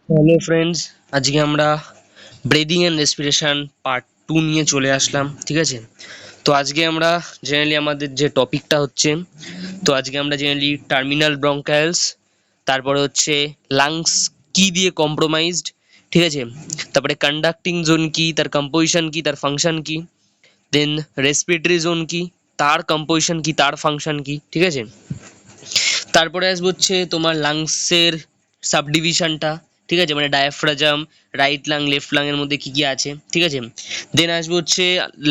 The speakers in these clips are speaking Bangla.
হ্যালো ফ্রেন্ডস, আজকে আমরা ব্রিদিং অ্যান্ড রেসপিরেশন পার্ট 2 নিয়ে চলে আসলাম। ঠিক আছে, তো আজকে আমরা জেনারেলি আমাদের যে টপিকটা হচ্ছে, তো আজকে আমরা জেনারেলি টার্মিনাল ব্রঙ্কাইলস, তারপরে হচ্ছে লাংস কি দিয়ে কম্প্রোমাইজড, ঠিক আছে, তারপরে কন্ডাক্টিং জোন কি, তার কম্পোজিশন কি, তার ফাংশন কি, দেন রেসপিরেটরি জোন কি, তার কম্পোজিশন কি, তার ফাংশন কি, ঠিক আছে। তারপরে আসবে হচ্ছে তোমার লাংসের সাবডিভিশনটা, ঠিক আছে, মানে ডায়াফ্রাজাম, রাইট লাং, লেফট লাং এর মধ্যে কি কি আছে, ঠিক আছে। দেন আসবে হচ্ছে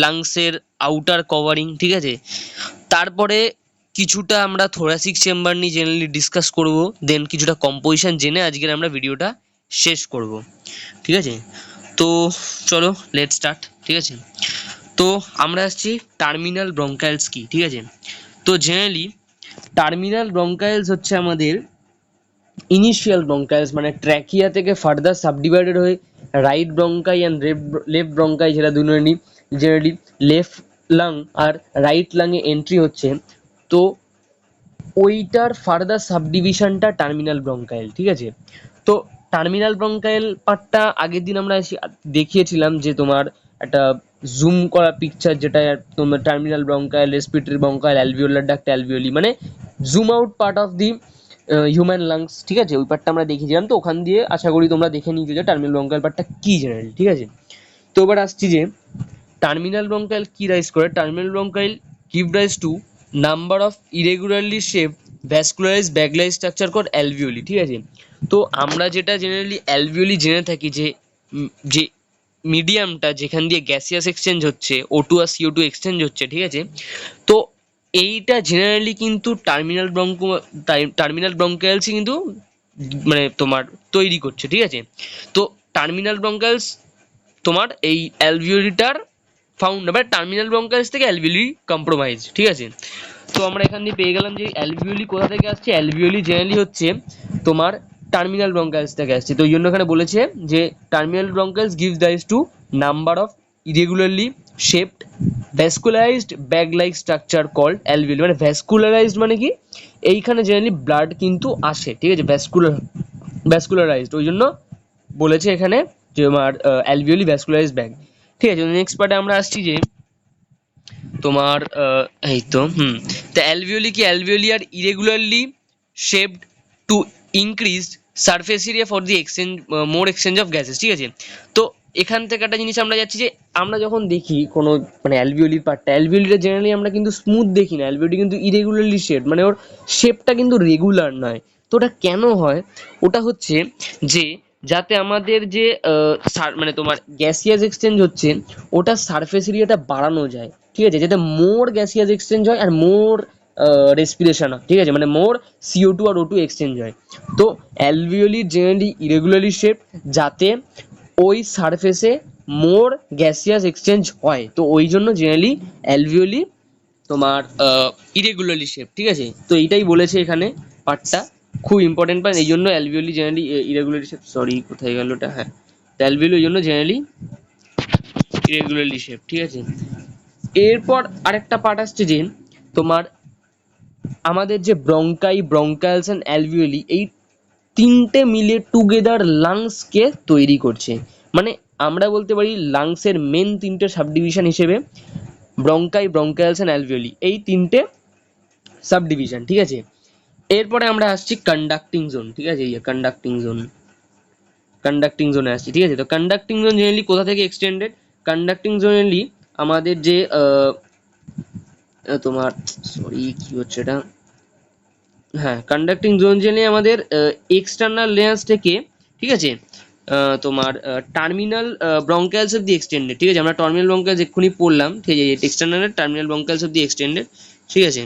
লাংসের আউটার কভারিং, ঠিক আছে। তারপরে কিছুটা আমরা থোরাসিক চেম্বার নিয়ে জেনারেলি ডিসকাস করব, দেন কিছুটা কম্পোজিশন জেনে আজকের আমরা ভিডিওটা শেষ করব, ঠিক আছে। তো চলো লেট স্টার্ট, ঠিক আছে। তো আমরা আসছি টার্মিনাল ব্রঙ্কাইলস কি, ঠিক আছে। তো জেনারেলি টার্মিনাল ব্রঙ্কাইলস হচ্ছে আমাদের ইনিশিয়াল ব্রঙ্কাইলস, মানে ট্র্যাকিয়া থেকে ফার্দার সাবডিভাইডেড হয়ে রাইট ব্রঙ্কাই অ্যান্ড লেফট ব্রঙ্কাই, যেটা দুজনেরই জেনারেলি লেফট লাং আর রাইট লাংয়ে এন্ট্রি হচ্ছে। তো ওইটার ফার্দার সাবডিভিশনটা টার্মিনাল ব্রঙ্কাইল, ঠিক আছে। তো টার্মিনাল ব্রঙ্কাইল পার্টটা আগের দিন আমরা দেখিয়েছিলাম, যে তোমার একটা জুম করা পিকচার, যেটা তোমার terminal bronchiole, respiratory bronchiole, alveolar duct, alveoli, মানে zoom out part of the human lungs, ঠিক আছে। ওই পার্টটা আমরা দেখিয়েছিলাম, তো ওখান দিয়ে আশা করি তোমরা দেখে নিয়েছো যে টার্মিনাল ব্রঙ্কাইল পার্টটা কি জেনারেল, ঠিক আছে। তো এবার আসছি যে টার্মিনাল ব্রঙ্কাইল কি রাইজ করে। Terminal bronchiole give rise to number of irregularly shaped vascularized bag-like structure called alveoli, ঠিক আছে। তো আমরা যেটা জেনারেলি অ্যালভিওলি জেনে থাকি, যে মিডিয়ামটা যেখান দিয়ে গ্যাসিয়াস এক্সচেঞ্জ হচ্ছে, O2 আর CO2 এক্সচেঞ্জ হচ্ছে, ঠিক আছে। তো এইটা জেনারেলি কিন্তু টার্মিনাল ব্রঙ্কাইলসই কিন্তু মানে তোমার তৈরি করছে, ঠিক আছে। তো টার্মিনাল ব্রঙ্কাইলস তোমার এই অ্যালভিওলিটার ফাউন্ড, মানে টার্মিনাল ব্রঙ্কাইলস থেকে অ্যালভিওলি কম্প্রোমাইজ, ঠিক আছে। তো আমরা এখান দিয়ে পেয়ে গেলাম যে অ্যালভিওলি কোথা থেকে আসছে। অ্যালভিওলি জেনারেলি হচ্ছে তোমার টার্মিনাল ব্রঙ্কাইলস থেকে আসছে। তো ওই জন্য এখানে বলেছে যে terminal bronchioles gives rise to number of irregularly shaped vascularised bag like structure called alveoli. মানে ভ্যাসকুলারাইজড মানে কি, এইখানে জেনারেলি ব্লাড কিন্তু আসে, ঠিক আছে, ভ্যাসকুলারাইজড, ওই জন্য বলেছে এখানে যে আমার অ্যালভিওলি ভ্যাসকুলারাইজ ব্যাগ, ঠিক আছে। নেক্সট পার্টে আমরা আসছি যে তোমার এই তো তো অ্যালভিওলি কি, alveoli are irregularly shaped to increase surface area for the exchange, more exchange of gases, ঠিক আছে। তো এখান থেকে একটা জিনিস আমরা যাচ্ছি যে আমরা যখন দেখি কোনো মানে অ্যালভিওলির পার্টটা, অ্যালভিওলিটা জেনারেলি আমরা কিন্তু স্মুথ দেখি না, অ্যালভিওলি কিন্তু ইরেগুলারলি শেপড, মানে ওর শেপটা কিন্তু রেগুলার নয়। তো ওটা কেন হয়? ওটা হচ্ছে যে যাতে আমাদের যে মানে তোমার গ্যাসিয়াস এক্সচেঞ্জ হচ্ছে, ওটার সারফেস এরিয়াটা বাড়ানো যায়, ঠিক আছে, যাতে মোর গ্যাসিয়াস এক্সচেঞ্জ হয় আর মোর রেসপিরেশন হয়, ঠিক আছে, মানে মোর CO2 আর O2 এক্সচেঞ্জ হয়। তো অ্যালভিওলি জেনারেলি ইরেগুলারলি শেপ, যাতে ওই সারফেসে মোর গ্যাসিয়াস এক্সচেঞ্জ হয়। তো ওই জন্য জেনারেলি অ্যালভিওলি তোমার ইরেগুলারলি শেপ, ঠিক আছে। তো এইটাই বলেছে এখানে পার্টটা, খুব ইম্পর্টেন্ট পার্ট। এই জন্য alveoli generally irregularly shape, sorry কোথায় গেল ওটা, হ্যাঁ, অ্যালভিওলি ওই জন্য জেনারেলি ইরেগুলারলি শেপ, ঠিক আছে। এরপর আরেকটা পার্ট আসছে যে তোমার আমাদের যে ব্রঙ্কাই, ব্রঙ্কাইলস অ্যান্ড অ্যালভিওলি, এই তিনটে মিলে টুগেদার লাংসকে তৈরি করছে। মানে আমরা বলতে পারি লাংসের মেন তিনটে সাবডিভিশন হিসেবে ব্রঙ্কাই, ব্রঙ্কাইলস অ্যান্ড অ্যালভিওলি, এই তিনটে সাবডিভিশন, ঠিক আছে। এরপরে আমরা আসছি কন্ডাক্টিং জোন, ঠিক আছে, কন্ডাক্টিং জোনে আসছি, ঠিক আছে। তো কন্ডাক্টিং জোন জেনারেলি কোথা থেকে এক্সটেন্ডেড? কন্ডাক্টিং জোনেলি আমাদের যে তোমার সরি কি হচ্ছে এটা, হ্যাঁ, কন্ডাক্টিং জোন জেনে আমাদের এক্সটার্নাল লেয়ার্স থেকে, ঠিক আছে, তোমার terminal bronchioles of the extended, ঠিক আছে। আমরা টার্মিনাল ব্রঙ্কাইলস এক্ষুনি পড়লাম, ঠিক আছে, external terminal bronchioles of the extended, ঠিক আছে।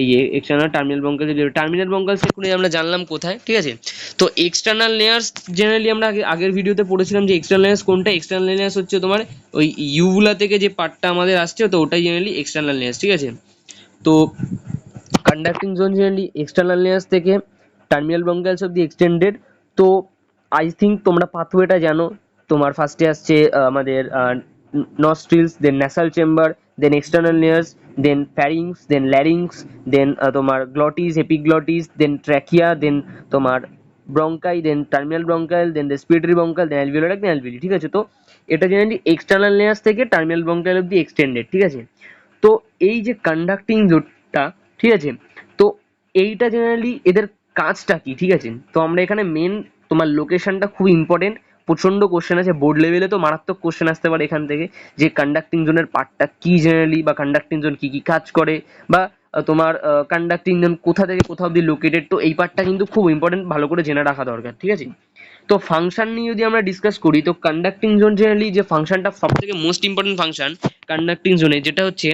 এই external terminal bronchioles, terminal bronchioles এক্ষুনি আমরা জানলাম কোথায়, ঠিক আছে। তো এক্সটার্নাল লেয়ার্স জেনারেলি আমরা আগের ভিডিওতে পড়েছিলাম যে এক্সটার্নাল লেয়ার্স কোনটা। এক্সটার্নাল লেয়ার্স হচ্ছে তোমার ওই ইউভুলা থেকে যে পার্টটা আমাদের আসছে, তো ওটাই জেনারেলি এক্সটার্নাল লেয়ার্স, ঠিক আছে। তো conducting zone generally external layers থেকে terminal bronchioles of the extended. তো আই থিঙ্ক তোমরা পাথওয়েটা জানো। তোমার ফার্স্টে আসছে আমাদের নস্ট্রিলস, দেন ন্যাসাল চেম্বার, দেন এক্সটার্নাল লেয়ার্স, দেন ফ্যারিংস, দেন ল্যারিংস, দেন তোমার গ্লটিস, এপিগ্লটিস, দেন ট্র্যাকিয়া, দেন তোমার ব্রঙ্কাই, দেন টার্মিনাল ব্রঙ্কাইল, দেন রেসপিরেটরি ব্রঙ্কাইল, দেন অ্যালভিওলার, দেন অ্যালভিওলি, ঠিক আছে। তো এটা জেনারেলি এক্সটার্নাল লেয়ার্স থেকে টার্মিনাল ব্রঙ্কাইল অব্দি এক্সটেন্ডেড, ঠিক আছে। তো এই যে কন্ডাক্টিং জোনটা, ঠিক আছে, তো এইটা জেনারেলি এদের কাজটা কি, ঠিক আছে। তো আমরা এখানে মেন তোমার লোকেশনটা খুব ইম্পর্টেন্ট, প্রচন্ড কোশ্চেন আছে বোর্ড লেভেলে, তো মারাত্মক কোশ্চেন আসতে পারে এখান থেকে, যে কন্ডাক্টিং জোনের পার্টটা কি জেনারেলি, বা কন্ডাক্টিং জোন কি কি কাজ করে, বা তোমার কন্ডাক্টিং জোন কোথা থেকে কোথা অব্দি লোকেটেড। তো এই পার্টটা কিন্তু খুব ইম্পর্টেন্ট, ভালো করে জেনে রাখা দরকার, ঠিক আছে। তো ফাংশন নিয়ে যদি আমরা ডিসকাস করি, তো কন্ডাক্টিং জোন জেনারেলি যে ফাংশনটা সব থেকে মোস্ট ইম্পর্টেন্ট ফাংশন কন্ডাক্টিং জোনে, যেটা হচ্ছে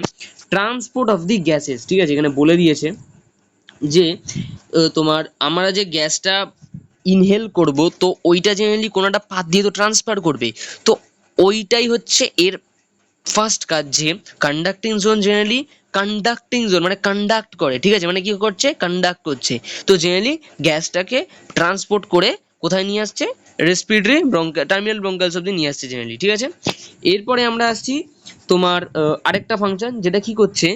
ট্রান্সপোর্ট অফ দি গ্যাসেস, ঠিক আছে। এখানে বলে দিয়েছে যে তোমার আমরা যে গ্যাসটা ইনহেল করব, তো ওইটা জেনারেলি কোনো একটা পাত দিয়ে তো ট্রান্সফার করবে, তো ওইটাই হচ্ছে এর ফার্স্ট কাজ, যে conducting zone generally conducting zone মানে কন্ডাক্ট করে, ঠিক আছে, মানে কি করছে, কন্ডাক্ট করছে। তো জেনারেলি গ্যাসটাকে ট্রান্সপোর্ট করে কোথায় নিয়ে আসছে, রেসপিরেটরি টার্মিনাল ব্রঙ্কাইলস অব্দি নিয়ে আসছে জেনারেলি, ঠিক আছে। এরপরে আমরা আসছি তোমার আরেকটা ফাংশন, যেটা কি করছে,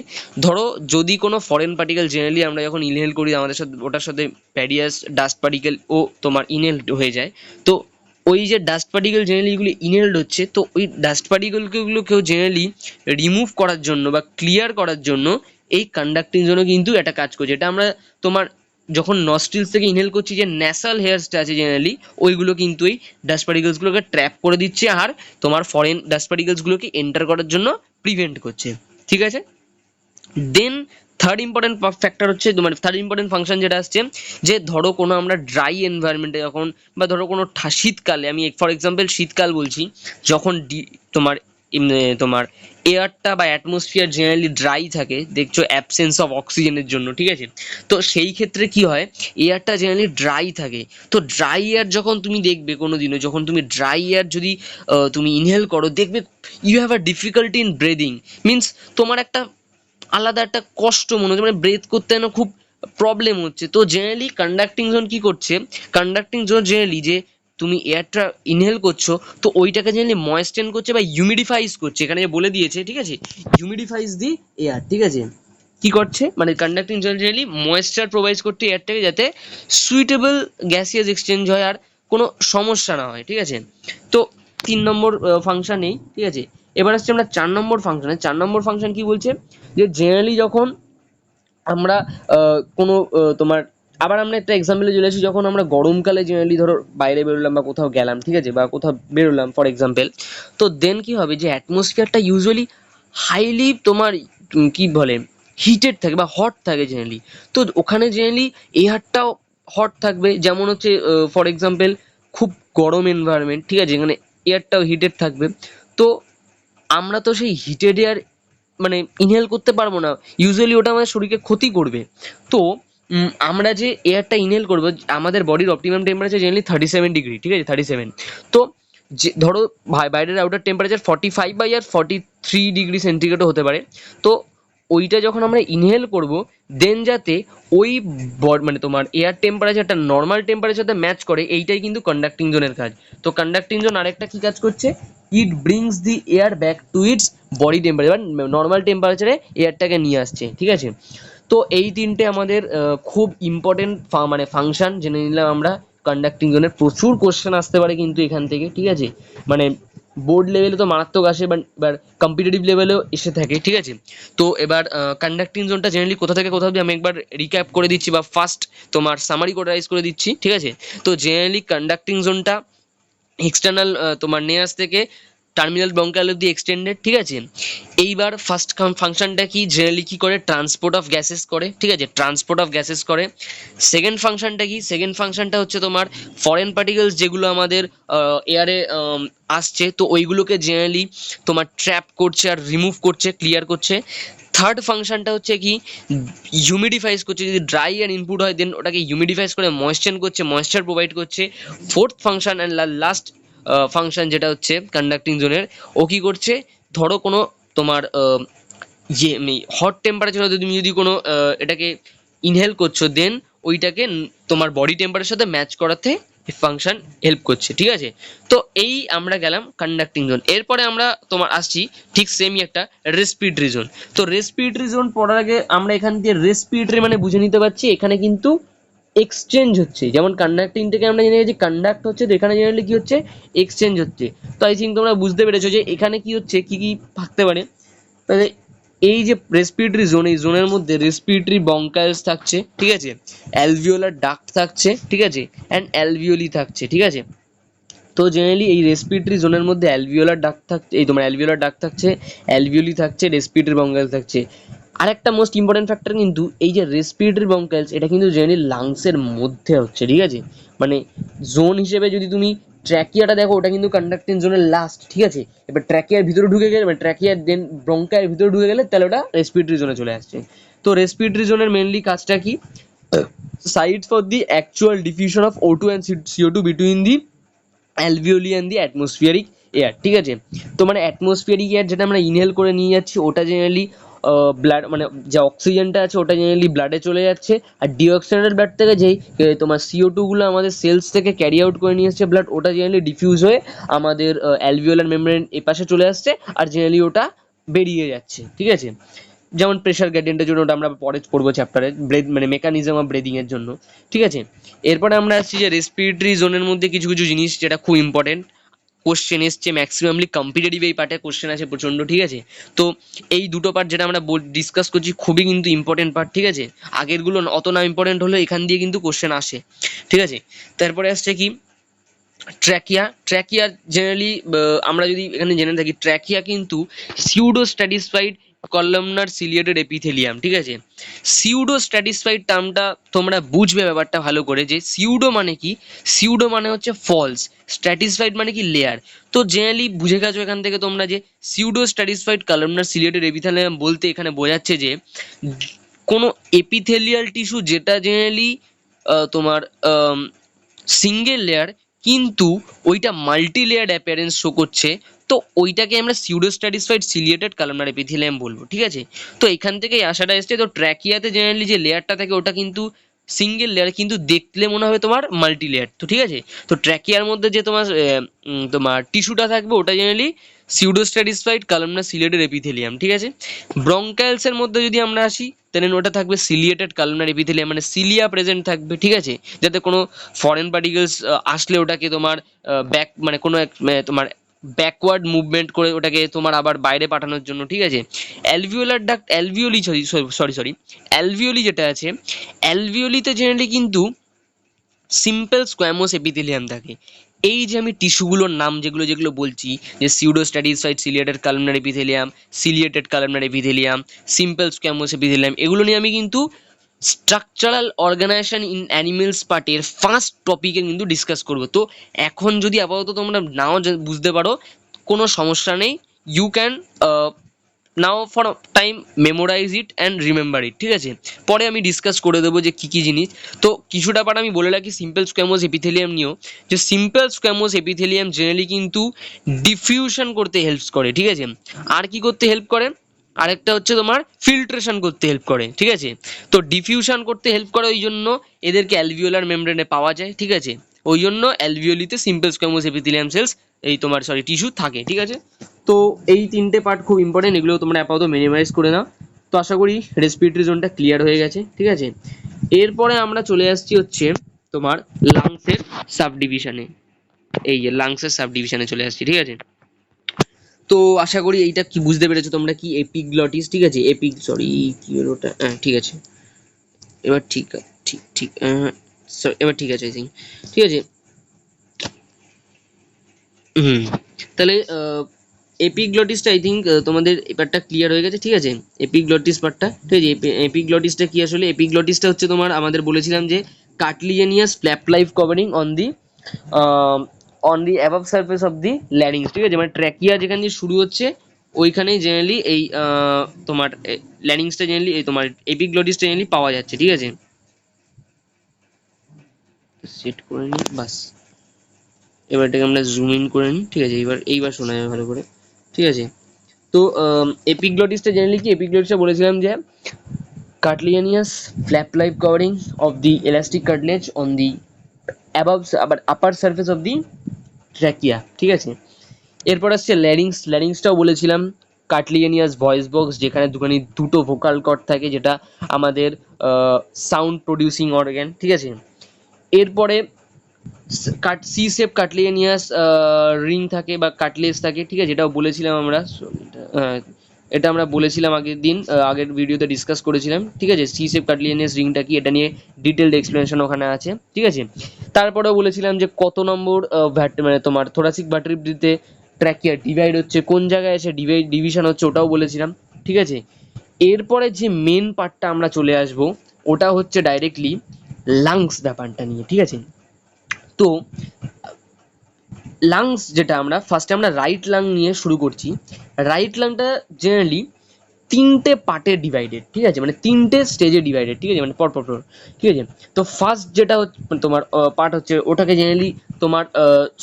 ধরো যদি কোনো ফরেন পার্টিকেল জেনারেলি আমরা যখন ইনহেল করি, আমাদের সাথে ওটার সাথে প্যারিয়াস ডাস্ট পার্টিকেল ও তোমার ইনহেল হয়ে যায়, তো ওই যে ডাস্ট পার্টিকেল জেনারেলি এগুলো ইনহেলড হচ্ছে, তো ওই ডাস্ট পার্টিকেলগুলোকেও জেনারেলি রিমুভ করার জন্য বা ক্লিয়ার করার জন্য এই কন্ডাক্টিং জোনও কিন্তু একটা কাজ করছে। এটা আমরা তোমার যখন নস্ট্রিলস থেকে ইনহেল করছি, যে ন্যাসাল হেয়ারসটা আছে জেনারেলি, ওইগুলো কিন্তু এই ডাস্ট পার্টিকেলসগুলোকে ট্র্যাপ করে দিচ্ছে, আর তোমার ফরেন ডাস্ট পার্টিকেলসগুলোকে এন্টার করার জন্য প্রিভেন্ট করছে, ঠিক আছে। দেন থার্ড ইম্পর্টেন্ট ফ্যাক্টর হচ্ছে তোমার থার্ড ইম্পর্টেন্ট ফাংশন যেটা আসছে, যে ধরো কোনো আমরা ড্রাই এনভায়রনমেন্টে যখন, বা ধরো কোনো শীতকালে, আমি ফর এক্সাম্পল শীতকাল বলছি, যখন তোমার তোমার এয়ারটা বা অ্যাটমসফিয়ার জেনারেলি ড্রাই থাকে, দেখছো অ্যাবসেন্স অফ অক্সিজেনের জন্য, ঠিক আছে। তো সেই ক্ষেত্রে কি হয়, এয়ারটা জেনারেলি ড্রাই থাকে। তো ড্রাই এয়ার যখন তুমি দেখবে কোনো দিনও, যখন তুমি ড্রাই এয়ার যদি তুমি ইনহেল করো, দেখবে you have a difficulty in breathing, means তোমার একটা আলাদা একটা কষ্ট মনে হচ্ছে, মানে ব্রেথ করতে যেন খুব প্রবলেম হচ্ছে। তো জেনারেলি কন্ডাক্টিং জোন কি করছে, কন্ডাক্টিং জোন জেনারেলি যে তুমি এয়ারটা ইনহেল করছো, তো ওইটাকে জেনারেলি ময়েস্টেন করছে বা হিউমিডিফাইজ করছে, এখানে যে বলে দিয়েছে, ঠিক আছে, হিউমিডিফাইজ দি এয়ার, ঠিক আছে। কি করছে, মানে conducting zone generally moisture provide করতে এয়ারটাকে, যাতে সুইটেবল গ্যাসিয়াস এক্সচেঞ্জ হয় আর কোনো সমস্যা না হয়, ঠিক আছে। তো 3 নম্বর ফাংশন নেই, ঠিক আছে। এবার আসছে আমরা 4 নম্বর ফাংশনে। 4 নম্বর ফাংশন কি বলছে, যে জেনারেলি যখন আমরা কোনো তোমার, আবার আমরা একটা এক্সাম্পলে চলে আসি, যখন আমরা গরমকালে জেনারেলি ধরো বাইরে বেরোলাম বা কোথাও গেলাম, ঠিক আছে, বা কোথাও বেরোলাম ফর এক্সাম্পল, তো দেন কি হবে, যে অ্যাটমসফিয়ারটা ইউজুয়ালি হাইলি তোমার কি বলে হিটেড থাকে বা হট থাকে জেনারেলি। তো ওখানে জেনারেলি এয়ারটাও হট থাকবে, যেমন হচ্ছে ফর এক্সাম্পল খুব গরম এনভায়রনমেন্ট, ঠিক আছে, এখানে এয়ারটাও হিটেড থাকবে। তো আমরা তো সেই হিটেড এয়ার মানে ইনহেল করতে পারবো না, ইউজুয়ালি ওটা আমাদের শরীরকে ক্ষতি করবে। তো আমরা যে এয়ারটা ইনহেল করবো, আমাদের বডির অপটিমাম টেম্পারেচার জেনারেলি 37 ডিগ্রি, ঠিক আছে, 37। তো যে ধরো বাইরের আউটার টেম্পারেচার 45 বা ইয়ার 43 ডিগ্রি সেন্টিগ্রেডও হতে পারে। তো ওইটা যখন আমরা ইনহেল করব, দেন যাতে ওই মানে তোমার এয়ার টেম্পারেচারটা নর্মাল টেম্পারেচারটা ম্যাচ করে, এইটাই কিন্তু কন্ডাক্টিং জোনের কাজ। তো কন্ডাক্টিং জোন আরেকটা কি কাজ করছে, it brings the air back to its body temperature, normal টেম্পারেচারে এয়ারটাকে নিয়ে আসছে, ঠিক আছে। তো এই তিনটে আমাদের খুব ইম্পর্টেন্ট মানে ফাংশন জেনে নিলাম আমরা কন্ডাক্টিং জোনের। প্রচুর কোশ্চেন আসতে পারে কিন্তু এখান থেকে, ঠিক আছে, মানে বোর্ড লেভেলে তো মারাত্মক আসে, বাট এবার কম্পিটিটিভ লেভেলেও এসে থাকে, ঠিক আছে। তো এবার কন্ডাক্টিং জোনটা জেনারেলি কোথা থেকে কোথা অবধি আমি একবার রিক্যাপ করে দিচ্ছি, বা ফার্স্ট তোমার সামারি কোডারাইজ করে দিচ্ছি, ঠিক আছে। তো জেনারেলি কন্ডাক্টিং জোনটা এক্সটার্নাল তোমার নেয়ার্স থেকে টার্মিনাল ব্রঙ্কাইল অব্দি এক্সটেন্ডেড, ঠিক আছে। এইবার ফার্স্ট ফাংশনটা কি, জেনারেলি কি করে, ট্রান্সপোর্ট অফ গ্যাসেস করে, ঠিক আছে, ট্রান্সপোর্ট অফ গ্যাসেস করে। সেকেন্ড ফাংশনটা কি, সেকেন্ড ফাংশনটা হচ্ছে তোমার ফরেন পার্টিকেলস যেগুলো আমাদের এয়ারে আসছে, তো ওইগুলোকে জেনারেলি তোমার ট্র্যাপ করছে আর রিমুভ করছে, ক্লিয়ার করছে। থার্ড ফাংশনটা হচ্ছে কি, হিউমিডিফাইজ করছে, যদি ড্রাই আর ইনপুট হয় দেন ওটাকে হিউমিডিফাইজ করে ময়েশ্চার করছে, ময়েশ্চার প্রোভাইড করছে। Fourth function and last function যেটা হচ্ছে কন্ডাক্টিং জোনের, ও কি করছে, ধরো কোনো তোমার হট টেম্পারেচার হতে তুমি যদি কোনো এটাকে ইনহেল করছো, দেন ওইটাকে তোমার বডি টেম্পারেচারের সাথে ম্যাচ করাতে ফাংশন হেল্প করছে, ঠিক আছে। তো এই আমরা গেলাম কন্ডাক্টিং জোন। এরপরে আমরা তোমার আসছি ঠিক সেমই একটা রেসপিরেটরি জোন। তো রেসপিরেটরি জোন পড়ার আগে আমরা এখান দিয়ে রেসপিরেটরি মানে বুঝে নিতে পারছি, এখানে কিন্তু এক্সচেঞ্জ হচ্ছে, যেমন কন্ডাক্টিং থেকে আমরা জেনে গেছি কন্ডাক্ট হচ্ছে, তো এখানে জেনারেলি কি হচ্ছে, এক্সচেঞ্জ হচ্ছে। তো আই থিঙ্ক তোমরা বুঝতে পেরেছো যে এখানে কি হচ্ছে, কি কি থাকতে পারে। তাহলে এই যে রেসপিরেটরি জোন, এই জোনের মধ্যে রেসপিরেটরি বঙ্কাইলস থাকছে, ঠিক আছে, অ্যালভিওলার ডাক্ট থাকছে, ঠিক আছে, অ্যান্ড অ্যালভিওলি থাকছে, ঠিক আছে। তো জেনারেলি এই রেসপিরেটরি জোনের মধ্যে অ্যালভিওলার ডাক্ট থাকছে, এই তোমার অ্যালভিওলার ডাক্ট থাকছে, অ্যালভিওলি থাকছে, রেসপিরেটরি বঙ্কাইলস থাকছে। আরেকটা মোস্ট ইম্পর্টেন্ট ফ্যাক্টর কিন্তু এই যে রেসপিরেটরি বঙ্কাইলস, এটা কিন্তু জেনারেলি লাংসের মধ্যে হচ্ছে, ঠিক আছে। মানে জোন হিসেবে যদি তুমি ট্র্যাকিয়াটা দেখো, ওটা কিন্তু কন্ডাক্টিং জোনের লাস্ট, ঠিক আছে। এবার ট্র্যাকিয়ার ভিতরে ঢুকে গেলে, মানে ট্র্যাকিয়ার দেন ব্রঙ্কায়ের ভিতরে ঢুকে গেলে, তাহলে ওটা রেসপিরেটরি জোনে চলে আসছে। তো রেসপিরেটরি জোনের মেনলি কাজটা কি, side for the actual diffusion of O2 and CO2 between the alveoli and the atmospheric air, ঠিক আছে। তো মানে অ্যাটমসফিয়ারিক এয়ার যেটা আমরা ইনহেল করে নিয়ে যাচ্ছি, ওটা জেনারেলি ব্লাড, মানে যে অক্সিজেনটা আছে ওটা জেনারেলি ব্লাডে চলে যাচ্ছে, আর ডিঅক্সিজেনেটেড ব্লাড থেকে যেই তোমার CO2 গুলো আমাদের সেলস থেকে ক্যারি আউট করে নিয়ে আসছে ব্লাড, ওটা জেনারেলি ডিফিউজ হয়ে আমাদের অ্যালভিওলার মেমব্রেন এপাশে চলে আসছে, আর জেনারেলি ওটা বেরিয়ে যাচ্ছে, ঠিক আছে। যেমন প্রেশার গ্রেডিয়েন্টের জন্য, ওটা আমরা পরে পড়বো চ্যাপ্টারে, ব্রেথ মানে মেকানিজম অফ ব্রেদিং এর জন্য, ঠিক আছে। এরপরে আমরা আসছি যে রেসপিরেটরি জোনের মধ্যে কিছু কিছু জিনিস যেটা খুব ইম্পর্টেন্ট, কোশ্চেন এসছে ম্যাক্সিমামলি কম্পিটিটিভ, এই পার্টে কোশ্চেন আছে প্রচণ্ড, ঠিক আছে। তো এই দুটো পার্ট যেটা আমরা ডিসকাস করছি খুবই কিন্তু ইম্পর্টেন্ট পার্ট, ঠিক আছে। আগেরগুলো অত না ইম্পর্টেন্ট হলেও এখান দিয়ে কিন্তু কোশ্চেন আসে, ঠিক আছে। তারপরে আসছে কি, ট্র্যাকিয়া। ট্র্যাকিয়া জেনারেলি আমরা যদি এখানে জেনে থাকি, ট্র্যাকিয়া কিন্তু সিউডো স্ট্যাটিসফাইড কলামনার সিলিয়েটেড এপিথেলিয়াম, ঠিক আছে। সিউডো স্ট্যাটিসফাইড টার্মটা তোমরা বুঝবে ব্যাপারটা ভালো করে, যে সিউডো মানে কি, সিউডো মানে হচ্ছে ফলস, স্ট্যাটিসফাইড মানে কি লেয়ার। তো জেনারেলি বুঝে গেছো এখান থেকে তোমরা যে সিউডো স্ট্যাটিসফাইড কলামনার সিলিয়েটেড এপিথেলিয়াম বলতে এখানে বোঝাচ্ছে যে কোনো এপিথেলিয়াল টিস্যু যেটা জেনারেলি তোমার সিঙ্গেল লেয়ার, কিন্তু ওইটা মাল্টি লেয়ার অ্যাপিয়ারেন্স শো করছে, তো ওইটাকে আমরা সিউডো স্ট্যাটিসফাইড সিলিয়েটেড কালামনার এপিথেলিয়াম বলবো, ঠিক আছে। তো এখান থেকেই আশাটা এসছে। তো ট্র্যাকিয়াতে জেনারেলি যে লেয়ারটা থাকে ওটা কিন্তু সিঙ্গেল লেয়ার, কিন্তু দেখলে মনে হবে তোমার মাল্টি লেয়ার, তো ঠিক আছে। তো ট্র্যাকিয়ার মধ্যে যে তোমার তোমার টিস্যুটা থাকবে ওটা জেনারেলি সিউডো স্ট্যাটিসফাইড কালামনার সিলিয়েটেড এপিথেলিয়াম, ঠিক আছে। ব্রঙ্কাইলসের মধ্যে যদি আমরা আসি, তাহলে ওটা থাকবে সিলিয়েটেড কালামনার এপিথেলিয়াম, মানে সিলিয়া প্রেজেন্ট থাকবে, ঠিক আছে, যাতে কোনো ফরেন পার্টিকেলস আসলে ওটাকে তোমার ব্যাক, মানে কোনো তোমার ব্যাকওয়ার্ড মুভমেন্ট করে ওটাকে তোমার আবার বাইরে পাঠানোর জন্য, ঠিক আছে। Alveolar duct, alveoli, sorry alveoli যেটা আছে, অ্যালভিওলিতে জেনারেলি কিন্তু সিম্পল স্কোয়ামোস এপিথেলিয়াম থাকে। এই যে আমি টিস্যুগুলোর নাম যেগুলো যেগুলো বলছি, যে pseudostratified ciliated columnar epithelium, ciliated columnar epithelium, simple squamous epithelium, এগুলো নিয়ে আমি কিন্তু স্ট্রাকচারাল অর্গানাইজেশন ইন অ্যানিমেলস পার্টের ফার্স্ট টপিকে কিন্তু ডিসকাস করবো। তো এখন যদি আপাতত তোমরা নাও বুঝতে পারো, কোনো সমস্যা নেই, you can now for time memorise it and remember it, ঠিক আছে। পরে আমি ডিসকাস করে দেবো যে কী কী জিনিস। তো কিছুটা পার্ট আমি বলে রাখি সিম্পল স্কোয়ামোস এপিথেলিয়াম নিয়েও, যে সিম্পল স্কোয়ামোস এপিথেলিয়াম জেনারেলি কিন্তু ডিফিউশন করতে হেল্প করে, ঠিক আছে। আর কি করতে হেল্প করে, আরেকটা হচ্ছে তোমার ফিল্ট্রেশন করতে হেল্প করে, ঠিক আছে। তো ডিফিউশন করতে হেল্প করে, ওই জন্য এদেরকে অ্যালভিওলার মেমব্রেনে পাওয়া যায়, ঠিক আছে। ওই জন্য অ্যালভিওলিতে সিম্পল স্কোয়ামোস এপিথেলিয়াম সেলস, এই তোমার সরি টিস্যু থাকে, ঠিক আছে। তো এই তিনটে পার্ট খুব ইম্পর্টেন্ট, এগুলো তোমরা আপাতত মিনিমাইজ করে নাও। তো আশা করি রেসপিরেটরি জোনটা ক্লিয়ার হয়ে গেছে, ঠিক আছে। এরপরে আমরা চলে আসছি হচ্ছে তোমার লাংসের সাব ডিভিশনে, এই যে লাংসের সাব ডিভিশনে চলে আসছি, ঠিক আছে। তো আশা করি এইটা কি বুঝতে পেরেছো তোমরা, কি এপিগ্লটিস, ঠিক আছে, সরি কি হলো ওটা, হ্যাঁ ঠিক আছে, এবার ঠিক ঠিক ঠিক এবার ঠিক আছে, আই থিঙ্ক ঠিক আছে। হুম, তাহলে এপিগ্লটিসটা আই থিঙ্ক তোমাদের এবারটা ক্লিয়ার হয়ে গেছে, ঠিক আছে। এপিগ্লটিস পার্টটা, ঠিক আছে। এপিগ্লটিসটা কি আসলে, এপিগ্লটিসটা হচ্ছে তোমার, আমাদের বলেছিলাম যে cartilaginous flap like covering on the above surface of the larynx, ঠিক আছে। মানে ট্র্যাকিয়া যেখান দিয়ে শুরু হচ্ছে ওইখানেই জেনারেলি এই তোমার ল্যারিংসটা জেনারেলি, এই তোমার এপিগ্লটিসটা জেনারেলি পাওয়া যাচ্ছে, ঠিক আছে। সেট করে নিই বাস, এবার এটাকে আমরা জুম ইন করে নিই, ঠিক আছে। এইবার শোনা যাবে ভালো করে, ঠিক আছে। তো এপিগ্লটিসটা জেনারেলি কি, এপিগ্লটিসটা বলেছিলাম যে cartilaginous flap like covering of the elastic cartilage on the above আবার upper surface of the trachea, ঠিক আছে। এরপর আসছে ল্যারিংস, ল্যারিংসটাও বলেছিলাম কার্টিলিয়ানিয়াস ভয়েস বক্স, যেখানে দুটো ভোকাল কর্ড থাকে, যেটা আমাদের সাউন্ড প্রডিউসিং অর্গান, ঠিক আছে। এরপরে সি শেপ কার্টিলিয়ানিয়াস রিং থাকে বা কার্টিলেজ থাকে, ঠিক আছে, যেটাও বলেছিলাম আমরা। এটা আমরা বলেছিলাম আগের দিন, আগের ভিডিওতে ডিসকাস করেছিলাম, ঠিক আছে। সি শেপ কার্টিলিয়ানিয়াস রিংটা কি, এটা নিয়ে ডিটেলড এক্সপ্লেনেশন ওখানে আছে, ঠিক আছে। তারপরেও বলেছিলাম যে কত নম্বর মানে তোমার থোরাসিক ভার্টিব্রেতে ট্র্যাকিয়া ডিভাইড হচ্ছে, কোন জায়গায় এসে ডিভিশন হচ্ছে, ওটাও বলেছিলাম, ঠিক আছে। এরপরে যে মেন পার্টটা আমরা চলে আসব, ওটা হচ্ছে ডাইরেক্টলি লাংস ব্যাপারটা নিয়ে, ঠিক আছে। তো লাংস যেটা আমরা ফার্স্টে আমরা রাইট লাং নিয়ে শুরু করছি। রাইট লাংটা জেনারেলি তিনটে পার্টে ডিভাইডেড, ঠিক আছে, মানে তিনটে স্টেজে ডিভাইডেড, ঠিক আছে, মানে পর পর পর, ঠিক আছে। তো ফার্স্ট যেটা হচ্ছে তোমার পার্ট হচ্ছে, ওটাকে জেনারেলি তোমার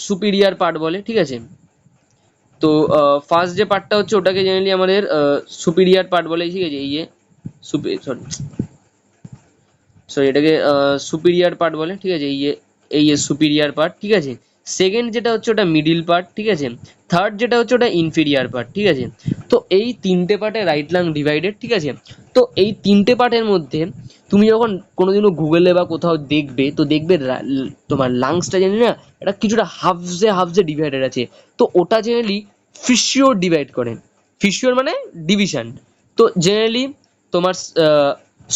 সুপিরিয়ার পার্ট বলে, ঠিক আছে। তো ফার্স্ট যে পার্টটা হচ্ছে ওটাকে জেনারেলি আমাদের সুপিরিয়ার পার্ট বলে, ঠিক আছে। সরি সরি এটাকে সুপিরিয়ার পার্ট বলে, ঠিক আছে। সুপিরিয়ার পার্ট, ঠিক আছে। সেকেন্ড যেটা হচ্ছে ওটা মিডিল পার্ট, ঠিক আছে। থার্ড যেটা হচ্ছে ওটা ইনফেরিয়ার পার্ট, ঠিক আছে। তো এই তিনটে পার্টে রাইট লাং ডিভাইডেড, ঠিক আছে। তো এই তিনটে পার্টের মধ্যে তুমি যখন কোনোদিনও গুগলে বা কোথাও দেখবে, তো দেখবে তোমার লাংসটা জানি না, এটা কিছুটা হাফসে ডিভাইডেড আছে। তো ওটা জেনারেলি ফিশিওর ডিভাইড করে। ফিশিওর মানে ডিভিশন। তো জেনারেলি তোমার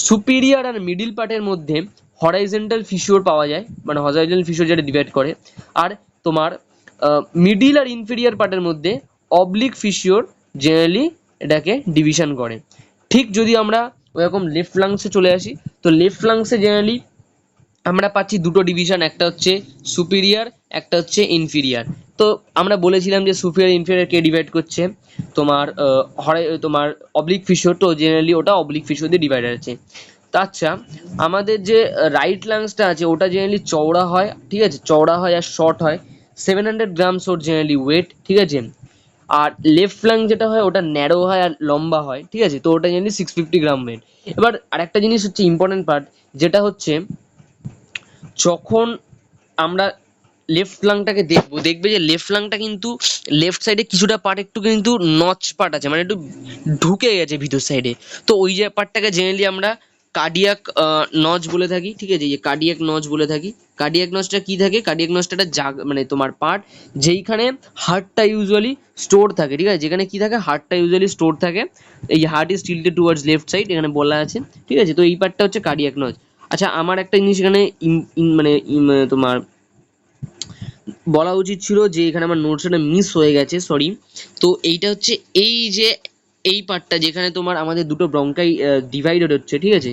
সুপিরিয়ার আর মিডিল পার্টের মধ্যে হরাইজন্টাল ফিশিওর পাওয়া যায়, মানে হরাইজন্টাল ফিশিওর যেটা ডিভাইড করে। আর তোমার মিডিল আর ইনফেরিয়ার পার্টের মধ্যে অবলিক ফিশিওর জেনারেলি এটাকে ডিভিশন করে। ঠিক যদি আমরা ওরকম লেফট লাংসে চলে আসি, তো লেফট লাংসে জেনারেলি আমরা পাচ্ছি দুটো ডিভিশন, একটা হচ্ছে সুপিরিয়ার, একটা হচ্ছে ইনফিরিয়ার। তো আমরা বলেছিলাম যে সুপিরিয়ার ইনফিরিয়ার কে ডিভাইড করছে, তোমার তোমার অবলিক ফিশিওর। তো জেনারেলি ওটা অবলিক ফিশিওর দিয়ে ডিভাইড আছে। তা আচ্ছা, আমাদের যে রাইট লাংসটা আছে ওটা জেনারেলি চওড়া হয়, ঠিক আছে, চওড়া হয় আর শর্ট হয়। 700 গ্রামস ওর জেনারেলি ওয়েট, ঠিক আছে। আর লেফট ফ্ল্যাঙ্ক যেটা হয় ওটা ন্যারো হয় আর লম্বা হয়, ঠিক আছে। তো ওটা জেনারেলি 650 গ্রাম ওয়েট। এবার আরেকটা জিনিস হচ্ছে ইম্পর্টেন্ট পার্ট, যেটা হচ্ছে যখন আমরা লেফট ফ্ল্যাঙ্কটাকে দেখবে যে লেফট ফ্ল্যাঙ্কটা কিন্তু লেফট সাইডে কিছুটা পার্ট একটু কিন্তু নচ পার্ট আছে, মানে একটু ঢুকে গেছে ভিতর সাইডে। তো ওই যে পার্টটাকে জেনারেলি আমরা কার্ডিয়াক নচ বলে থাকি, ঠিক আছে। এই কার্ডিয়াক নচ বলে থাকি। কার্ডিয়াক নচটা কি থাকে, কার্ডিয়াক নচটা একটা মানে তোমার পার্ট যেইখানে হার্টটা ইউজুয়ালি স্টোর থাকে, ঠিক আছে। যেখানে কি থাকে, হার্টটা ইউজুয়ালি স্টোর থাকে। এই heart is tilted towards left side, এখানে বলা আছে, ঠিক আছে। তো এই পার্টটা হচ্ছে কার্ডিয়াক নচ। আচ্ছা, আমার একটা জিনিস এখানে মানে তোমার বলা উচিত ছিল, যে এখানে আমার নোটসটা মিস হয়ে গেছে, সরি। তো এইটা হচ্ছে এই যে এই পার্টটা যেখানে তোমার আমাদের দুটো ব্রঙ্কাই ডিভাইডেড হচ্ছে, ঠিক আছে।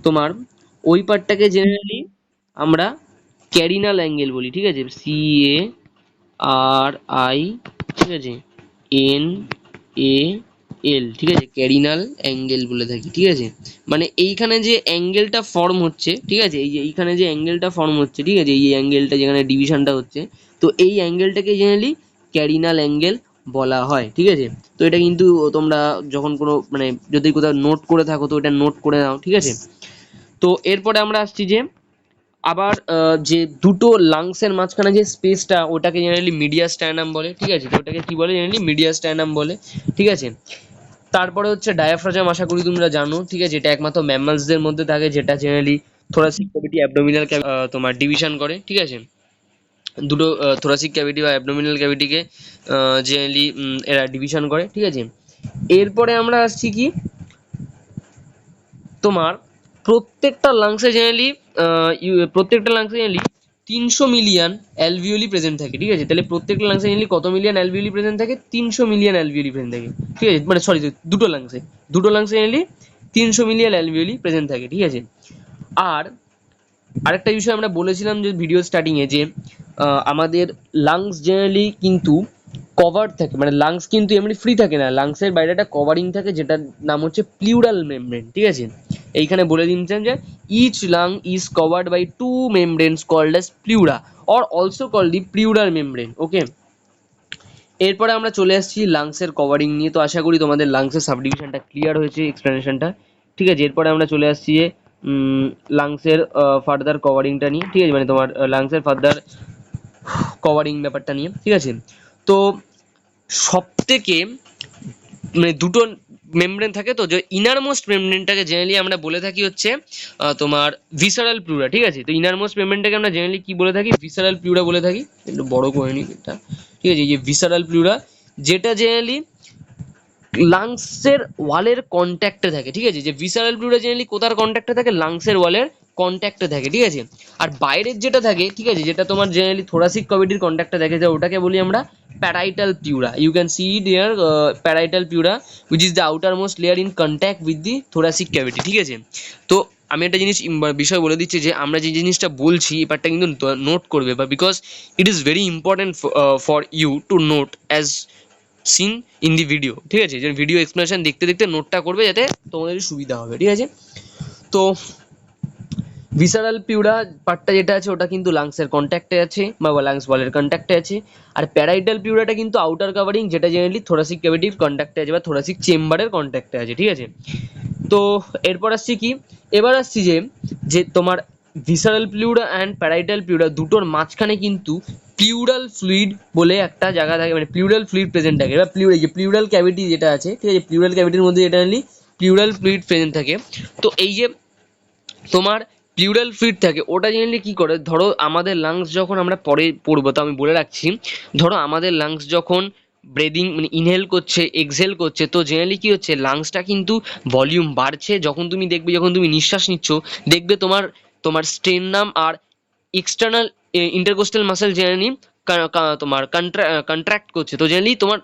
তোমার ওই পার্টটাকে জেনারেলি আমরা ক্যারিনাল অ্যাঙ্গেল বলি, ঠিক আছে। CARI, ঠিক আছে, NAL, ঠিক আছে, ক্যারিনাল অ্যাঙ্গেল বলে থাকি, ঠিক আছে। মানে এইখানে যে অ্যাঙ্গেলটা ফর্ম হচ্ছে, ঠিক আছে, এই যে এইখানে যে অ্যাঙ্গেলটা ফর্ম হচ্ছে, ঠিক আছে, এই অ্যাঙ্গেলটা যেখানে ডিভিশনটা হচ্ছে, তো এই অ্যাঙ্গেলটাকে জেনারেলি ক্যারিনাল অ্যাঙ্গেল বলা হয়, ঠিক আছে। তো এটা কিন্তু তোমরা যখন কোনো মানে যদি কোথাও নোট করে থাকো তো এটা নোট করে নাও, ঠিক আছে। তো এরপরে আমরা আসছি যে আবার যে দুটো লাংসের মাঝখানে যে স্পেসটা, ওটাকে জেনারেলি মিডিয়াস্টাইনাম বলে, ঠিক আছে। তো ওটাকে কি বলে, জেনারেলি মিডিয়াস্টাইনাম বলে, ঠিক আছে। তারপরে হচ্ছে ডায়াফ্রাজাম, আশা করি তোমরা জানো, ঠিক আছে। এটা একমাত্র ম্যামালসদের মধ্যে থাকে, যেটা জেনারেলি থোরাসিক ক্যাভিটি অ্যাবডোমিনাল তোমার ডিভিশন করে, ঠিক আছে। দুটো থোরাসিক ক্যাভিটি বা অ্যাবডোমিনাল ক্যাভিটিকে জেনারেলি এরা ডিভিশন করে, ঠিক আছে। এরপরে আমরা আসছি কি, তোমার প্রত্যেকটা লাংসে জেনারেলি 300 মিলিয়ন অ্যালভিওলি প্রেজেন্ট থাকে, ঠিক আছে। তাহলে প্রত্যেকটা লাংসে জেনারেলি কত মিলিয়ন অ্যালভিওলি প্রেজেন্ট থাকে, 300 মিলিয়ন অ্যালভিওলি প্রেজেন্ট থাকে, ঠিক আছে। মানে সরি, দুটো লাংসে জেনারেলি 300 মিলিয়ন অ্যালভিওলি প্রেজেন্ট থাকে, ঠিক আছে। আর আরেকটা বিষয় আমরা বলেছিলাম যে ভিডিও স্টার্টিং এ, যে আমাদের লাংস জেনারেলি কিন্তু কভার থাকে, মানে লাংস কিন্তু এমনি ফ্রি থাকে না, লাংসের বাইরে একটা কভারিং থাকে, যেটার নাম হচ্ছে প্লিউরাল মেমব্রেন, ঠিক আছে। এইখানে বলে দিচ্ছেন যে each lung is covered by two membranes called as pleura or also called the pleural membrane, okay. এরপরে আমরা চলে আসছি লাংসের কভারিং নিয়ে। তো আশা করি তোমাদের লাংসের সাবডিভিশনটা ক্লিয়ার হয়েছে, এক্সপ্লেনেশনটা, ঠিক আছে। এরপরে আমরা চলে আসছি যে লাংসের ফার্দার কভারিংটা নিয়ে, ঠিক আছে, মানে তোমার লাংসের ফার্দার কভারিং ব্যাপারটা নিয়ে, ঠিক আছে। তো সব থেকে মানে দুটো মেমব্রেন থাকে, তো যে ইনারমোস্ট মেমব্রেনটাকে জেনারেলি আমরা বলে থাকি হচ্ছে তোমার ভিসারাল প্লুরা, ঠিক আছে। তো ইনারমোস্ট মেমব্রেনটাকে আমরা জেনারেলি কি বলে থাকি, ভিসারাল প্লুরা বলে থাকি। একটু বড় করে নিই এটা, ঠিক আছে। এই যে ভিসারাল প্লুরা, যেটা জেনারেলি লাংসের ওয়ালের কন্ট্যাক্টে থাকে, ঠিক আছে। যে ভিসারাল প্লুরা জেনারেলি কোথার কন্ট্যাক্টে থাকে, লাংসের ওয়ালের কন্ট্যাক্টে থাকে, ঠিক আছে। আর বাইরের যেটা থাকে, ঠিক আছে, যেটা তোমার জেনারেলি থোরাসিক ক্যাভিটির কন্ট্যাক্টে থাকে, যে ওটাকে বলি আমরা parietal pleura. You can see it here, parietal pleura which is the outer most layer in contact with the thoracic cavity, ঠিক আছে। তো আমি একটা জিনিস বিষয় বলে দিচ্ছি, যে আমরা যে জিনিসটা বলছি এবারটা কিন্তু নোট করবে, বা because it is very important for you to note as seen in the video, ঠিক আছে। যে ভিডিও এক্সপ্লেনেশন দেখতে দেখতে নোটটা করবে, যাতে তোমাদের সুবিধা হবে, ঠিক আছে। তো ভিসারাল পিউরা পার্টটা যেটা আছে ওটা কিন্তু লাংসের কন্ট্যাক্টে আছে, বা লাংস ওয়ালের কন্ট্যাক্টে আছে। আর প্যারাইটাল পিউরাটা কিন্তু আউটার কাভারিং, যেটা জেনারেলি থোরাসিক ক্যাভিটির কন্ট্যাক্টে আছে, বা থোরাসিক চেম্বারের কন্ট্যাক্টে আছে, ঠিক আছে। তো এরপর আসছি কি, এবার আসছি যে যে তোমার visceral pleura and parietal pleura দুটোর মাঝখানে কিন্তু প্লিউরাল ফ্লুইড বলে একটা জায়গা থাকে, মানে প্লিউরাল ফ্লুইড প্রেজেন্ট থাকে, বা এই যে প্লিউরাল ক্যাভিটি যেটা আছে, ঠিক আছে, প্লিউরাল ক্যাভিটির মধ্যে যেটা প্লিউরাল ফ্লুইড প্রেজেন্ট থাকে। তো এই যে তোমার প্লিউরাল ফ্লুইড থাকে, ওটা জেনারেলি কি করে, ধরো আমাদের লাংস যখন আমরা পরে পড়বো, তো আমি বলে রাখছি, ধরো আমাদের লাংস যখন ব্রেদিং মানে ইনহেল করছে, এক্সহেল করছে, তো জেনারেলি কি হচ্ছে, লাংসটা কিন্তু ভলিউম বাড়ছে। যখন তুমি দেখবে, যখন তুমি নিঃশ্বাস নিচ্ছ, দেখবে তোমার তোমার স্টেরনাম আর এক্সটার্নাল ইন্টারকোস্টাল মাসেল জেনারেলি তোমার কন্ট্রাক্ট করছে। তো জেনারেলি তোমার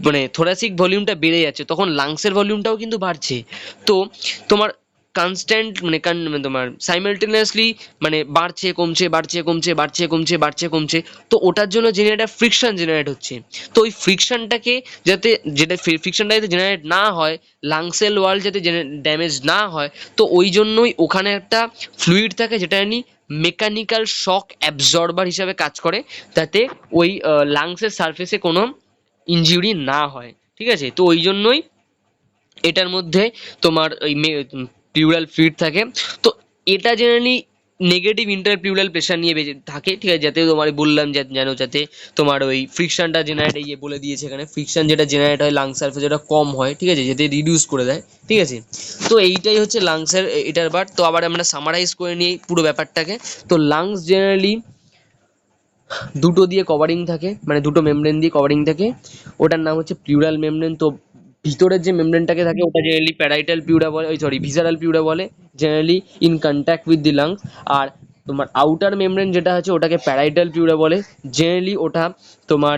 মানে থোরাসিক ভলিউমটা বেড়ে যাচ্ছে, তখন লাংসের ভলিউমটাও কিন্তু বাড়ছে। তো তোমার কনস্ট্যান্ট মানে তোমার সাইমালটেনিয়াসলি মানে বাড়ছে কমছে, বাড়ছে কমছে, বাড়ছে কমছে, বাড়ছে কমছে। তো ওটার জন্য জেনারেট ফ্রিকশন জেনারেট হচ্ছে। তো ওই ফ্রিকশনটাকে যাতে, যেটা ফ্রিকশনটা যাতে জেনারেট না হয়, লাংসের ওয়াল যাতে ড্যামেজ না হয়, তো ওই জন্যই ওখানে একটা ফ্লুইড থাকে, যেটা মেকানিক্যাল শক অ্যাবজর্বার হিসাবে কাজ করে, যাতে ওই লাংসের সারফেসে কোনো ইনজুরি না হয়, ঠিক আছে। তো ওই জন্যই এটার মধ্যে তোমার ওই প্লিউরাল ফ্লুইড থাকে। তো এটা জেনারেলি নেগেটিভ ইন্টারপ্লিউরাল প্রেশার নিয়ে বেঁচে থাকে, ঠিক আছে, যাতে তোমার বললাম যেন যাতে তোমার ওই ফ্রিকশনটা জেনারেট, এই যে বলে দিয়েছে এখানে, ফ্রিকশন যেটা জেনারেট হয় লাংস সারফেস, যেটা কম হয়, ঠিক আছে, যাতে রিডিউস করে দেয়, ঠিক আছে। তো এইটাই হচ্ছে লাংসের এটার পার্ট। তো আবার আমরা সামারাইজ করে নিই পুরো ব্যাপারটাকে। তো লাংস জেনারেলি দুটো দিয়ে কভারিং থাকে, মানে দুটো মেমব্রেন দিয়ে কভারিং থাকে, ওটার নাম হচ্ছে প্লিউরাল মেমব্রেন। তো ভিতরের যে মেমব্রেনটাকে থাকে ওটা জেনারেলি প্যারাইটাল পিউরা বলে, ওই সরি ভিসারাল পিউরা বলে, generally in contact with the lungs. আর তোমার আউটার মেমব্রেন যেটা আছে ওটাকে প্যারাইটাল পিউরা বলে, জেনারেলি ওটা তোমার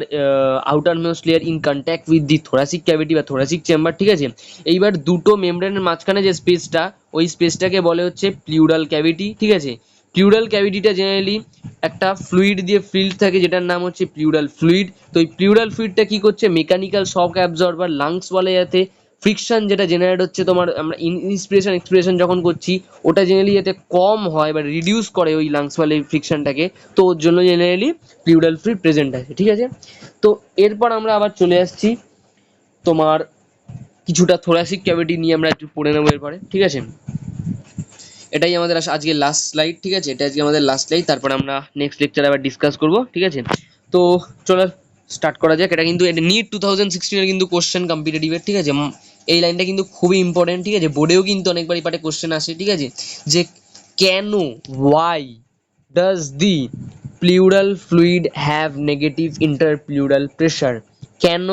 outer most layer in contact with the thoracic cavity বা থোরাসিক চেম্বার, ঠিক আছে। এইবার দুটো মেমব্রেনের মাঝখানে যে স্পেসটা, ওই স্পেসটাকে বলে হচ্ছে প্লিউরাল ক্যাভিটি, ঠিক আছে। প্লিউরাল ক্যাভিটিটা জেনারেলি একটা ফ্লুইড দিয়ে ফিল্ড থাকে, যেটার নাম হচ্ছে প্লিউরাল ফ্লুইড। তো এই প্লিউরাল ফ্লুইডটা কি করছে, মেকানিক্যাল শক অ্যাবজর্বার লাংস বলে, যাতে ফ্রিকশন যেটা জেনারেট হচ্ছে তোমার আমরা ইন্সপিরেশন এক্সপিরেশন যখন করছি, ওটা জেনারেলি যাতে কম হয় বা রিডিউস করে ওই লাংস ওয়ালে ফ্রিকশনটাকে, তো ওর জন্য জেনারেলি প্লিউরাল ফ্লুইড প্রেজেন্ট আছে, ঠিক আছে। তো এরপর আমরা আবার চলে আসছি তোমার কিছুটা থোরাসিক ক্যাভিটি নিয়ে আমরা একটু পড়ে নেবো এরপরে, ঠিক আছে। এটাই আমাদের আজকে লাস্ট স্লাইড, ঠিক আছে, এটা আজকে আমাদের লাস্ট স্লাইড, তারপর আমরা নেক্সট লেকচারে আবার ডিসকাস করব, ঠিক আছে। তো চলো স্টার্ট করা যাক। এটা কিন্তু এটা নিট 2016 এর কিন্তু কোশ্চেন কম্পিটিটিভের, ঠিক আছে। এই লাইনটা কিন্তু খুবই ইম্পর্টেন্ট, ঠিক আছে, বোর্ডেও কিন্তু অনেকবারই পার্টে কোশ্চেন আসে, ঠিক আছে, যে কেন, why does the pleural fluid have negative interpleural pressure, কেন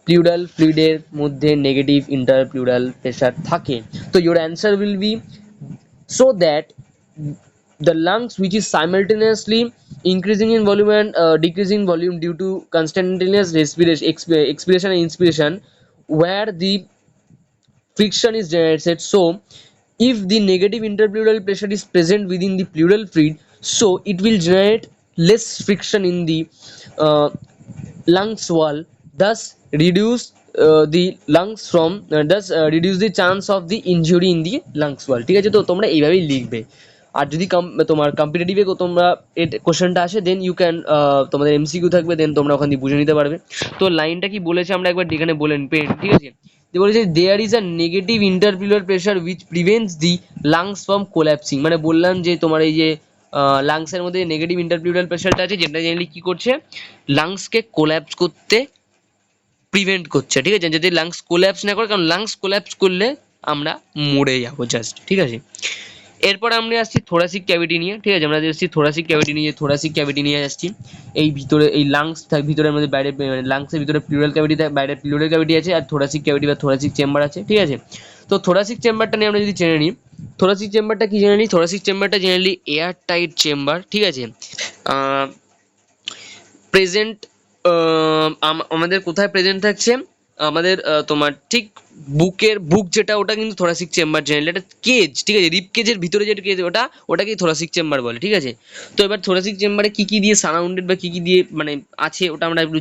প্লিউরাল ফ্লুইডের মধ্যে নেগেটিভ ইন্টারপ্লিউরাল প্রেশার থাকে। তো your answer will be so that the lungs which is simultaneously increasing in volume and decreasing in volume due to constantaneous respiration expiration and inspiration, where the friction is generated. So if the negative interpleural pressure is present within the pleural fluid, so it will generate less friction in the lungs wall, thus reduce the lungs from thus reduce the chance of the injury in the lungs wall, ঠিক আছে। তো তোমরা এইভাবেই লিখবে। আর যদি তোমার কম্পিটিটিভে তোমরা কোশ্চেনটা আসে, দেন ইউ ক্যান তোমাদের এমসিকিউ থাকবে, দেন তোমরা ওখান দিয়ে বুঝে নিতে পারবে। তো লাইনটা কি বলেছে আমরা একবার এখানে বলেন পেন, ঠিক আছে। বলেছে there is a negative interpleural pressure which prevents the lungs from collapsing, মানে বললাম যে তোমার এই যে লাংসের মধ্যে নেগেটিভ ইন্টারপ্লিউরাল প্রেশারটা আছে, যেটা জেনারেলি কি করছে, লাংসকে কোল্যাপস করতে প্রিভেন্ট করছে, ঠিক আছে, যাতে লাংস কোল্যাপস না করে, কারণ লাংস কোল্যাপস করলে আমরা মরে যাবো জাস্ট, ঠিক আছে। এরপর আমরা আসছি থোরাসিক ক্যাভিটি নিয়ে, ঠিক আছে, আমরা আসছি থোরাসিক ক্যাভিটি নিয়ে, থোরাসিক ক্যাভিটি নিয়ে আসছি। এই ভিতরে এই লাংস ভিতরের মধ্যে বাইরে লাংসের ভিতরে প্লুরাল ক্যাভিটি, বাইরে প্লুরাল ক্যাভিটি আছে, আর থোরাসিক ক্যাভিটি বা থোরাসিক চেম্বার আছে, ঠিক আছে। তো থোরাসিক চেম্বারটা নিয়ে আমরা যদি জেনে নিই, থোরাসিক চেম্বারটা কি জেনে নিই, থোরাসিক চেম্বারটা জেনারেলি এয়ার টাইট চেম্বার, ঠিক আছে। প্রেজেন্ট আমাদের কোথায় প্রেজেন্ট থাকছে, আমাদের তোমার ঠিক বুক যেটা, ওটা কিন্তু থোরাসিক চেম্বার জেনারেলি, এটা কেজ, ঠিক আছে, রিপ কেজের ভিতরে যেটা কেজ, ওটাকেই থোরাসিক চেম্বার বলে, ঠিক আছে। তো এবার থোরাসিক চেম্বারে কি কি দিয়ে সারাউন্ডেড বা কি কি দিয়ে মানে আছে, ওটা আমরা একটু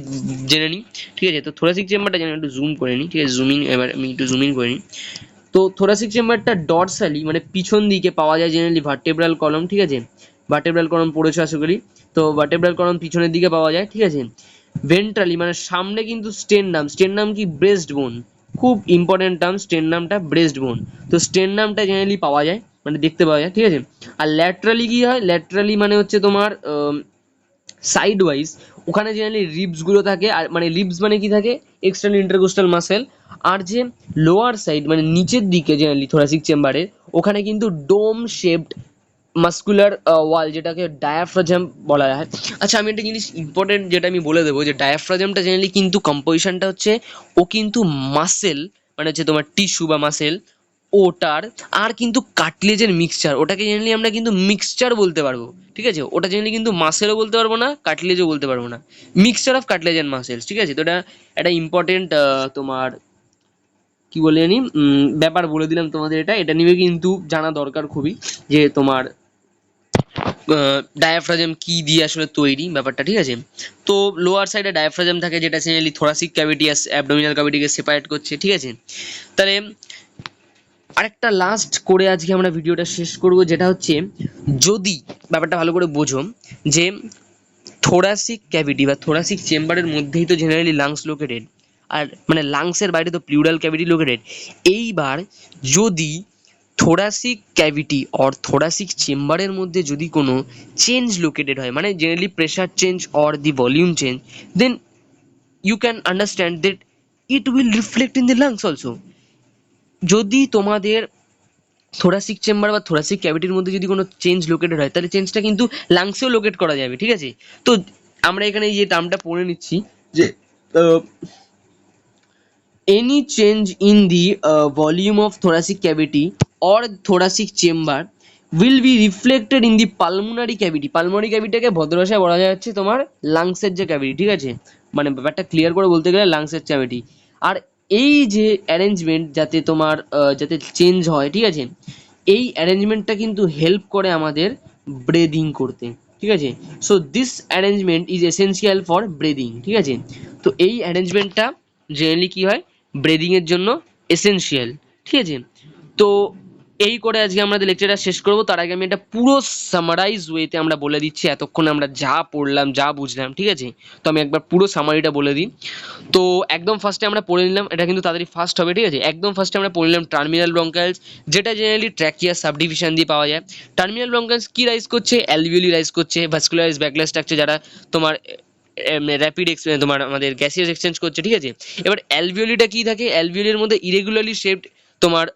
জেনে নিই, ঠিক আছে। তো থোরাসিক চেম্বারটা যেন একটু জুম করে নিই, ঠিক আছে, এবার আমি একটু জুম ইন করে নিই। তো থোরাসিক চেম্বারটা ডরসালি মানে পিছন দিকে পাওয়া যায় জেনারেলি ভার্টেব্রাল কলম, ঠিক আছে। ভার্টেব্রাল কলম পড়েছো আশা করি। তো ভার্টেব্রাল কলম পিছনের দিকে পাওয়া যায়, ঠিক আছে। ভেন্ট্রালি মানে সামনে কিন্তু স্টেরনাম কি ব্রেস্ট বোন, খুব ইম্পর্টেন্ট টার্ম স্টেরনামটা, ব্রেস্ট বোন। তো স্টেরনামটা জেনারেলি পাওয়া যায় মানে দেখতে পাওয়া যায়, ঠিক আছে। আর ল্যাটারালি কি হয়, ল্যাটারালি মানে হচ্ছে তোমার সাইড ওয়াইজ ওখানে জেনারেলি রিবস গুলো থাকে, আর মানে রিবস মানে কি থাকে, এক্সটার্নাল ইন্টারকোস্টাল মাসেল। আর যে লোয়ার সাইড মানে নিচের দিকে জেনারেলি থোরাসিক চেম্বারের ওখানে কিন্তু ডোম শেপড মাস্কুলার ওয়াল, যেটাকে ডায়াফ্রাজাম বলা হয়। আচ্ছা, আমি একটা জিনিস ইম্পর্টেন্ট যেটা আমি বলে দেবো, যে ডায়াফ্রাজামটা জেনারেলি কিন্তু কম্পোজিশনটা হচ্ছে, ও কিন্তু মাসেল মানে হচ্ছে তোমার টিস্যু বা মাসেল, ওটার আর কিন্তু কাটলেজের মিক্সচার, ওটাকে জেনারেলি আমরা কিন্তু মিক্সচার বলতে পারবো, ঠিক আছে। ওটা জেনারেলি কিন্তু মাসেলও বলতে পারবো না, কাটলেজও বলতে পারবো না, mixture of cartilage and muscles, ঠিক আছে। তো এটা একটা ইম্পর্টেন্ট তোমার কি বলে জানি ব্যাপার বলে দিলাম তোমাদের, এটা নিয়ে কিন্তু জানা দরকার খুবই, যে তোমার ডায়াফ্রাজাম কি দিয়ে আসলে তৈরি ব্যাপারটা, ঠিক আছে। তো লোয়ার সাইডে ডায়াফ্রাজাম থাকে, যেটা জেনারেলি থোরাসিক ক্যাভিটি আর অ্যাবডোমিনাল ক্যাভিটিকে সেপারেট করছে, ঠিক আছে। তাহলে আরেকটা লাস্ট করে আজকে আমরা ভিডিওটা শেষ করব, যেটা হচ্ছে, যদি ব্যাপারটা ভালো করে বোঝো, যে থোরাসিক ক্যাভিটি বা থোরাসিক চেম্বারের মধ্যেই তো জেনারেলি লাংস লোকেটেড, আর মানে লাংসের বাইরে তো প্লিউরাল ক্যাভিটি লোকেটেড। এইবার যদি থোরাসিক ক্যাভিটি অর থোরাসিক চেম্বারের মধ্যে যদি কোনো চেঞ্জ লোকেটেড হয়, মানে generally pressure change or the volume change, then you can understand that it will reflect in the lungs also. যদি তোমাদের থোরাসিক চেম্বার বা থোরাসিক ক্যাভিটির মধ্যে যদি কোনো চেঞ্জ লোকেটেড হয়, তাহলে চেঞ্জটা কিন্তু লাংসেও লোকেট করা যাবে, ঠিক আছে। তো আমরা এখানে এই যে টার্মটা পড়ে নিচ্ছি, যে any change in the volume of thoracic cavity or thoracic chamber will be reflected in the pulmonary cavity. pulmonary cavity কে ভদ্র ভাষায় বলা যাচ্ছে তোমার লাংসের যে ক্যাভিটি, ঠিক আছে, মানে ব্যাপারটা ক্লিয়ার করে বলতে গেলে লাংসের ক্যাভিটি। আর এই যে অ্যারেঞ্জমেন্ট যাতে তোমার যাতে চেঞ্জ হয়, ঠিক আছে, এই অ্যারেঞ্জমেন্টটা কিন্তু হেল্প করে আমাদের ব্রেদিং করতে, ঠিক আছে। So this arrangement is essential for breathing, ঠিক আছে। তো এই অ্যারেঞ্জমেন্টটা জেনারেলি কি হয়, ব্রেদিং এর জন্য এসেনশিয়াল, ঠিক আছে। তো এই করে আজকে আমাদের লেকচারটা শেষ করব। তার আগে আমি এটা পুরো সামারাইজ ওয়েতে আমরা বলে দিচ্ছি, এতক্ষণে আমরা যা পড়লাম যা বুঝলাম, ঠিক আছে। তো আমি একবার পুরো সামারিটা বলে দিই। তো একদম ফার্স্টে আমরা পড়ে নিলাম, এটা কিন্তু তাড়াতাড়ি ফার্স্ট হবে, ঠিক আছে। একদম ফার্স্টে আমরা পড়ে নিলাম টার্মিনাল ব্রঙ্কাইলস, যেটা জেনারেলি ট্র্যাকিয়া সাবডিভিশন দিয়ে পাওয়া যায়। টার্মিনাল ব্রঙ্কাইলস কি রাইজ করছে, অ্যালভিওলি রাইজ করছে, ভাস্কুলারাইজ ব্যাকলাস স্ট্রাকচার, যারা তোমার র্যাপিড তোমার আমাদের গ্যাসিয়াস এক্সচেঞ্জ করছে, ঠিক আছে। এবার অ্যালভিওলিটা কি থাকে, অ্যালভিওলির মধ্যে ইরেগুলারলি শেপড তোমার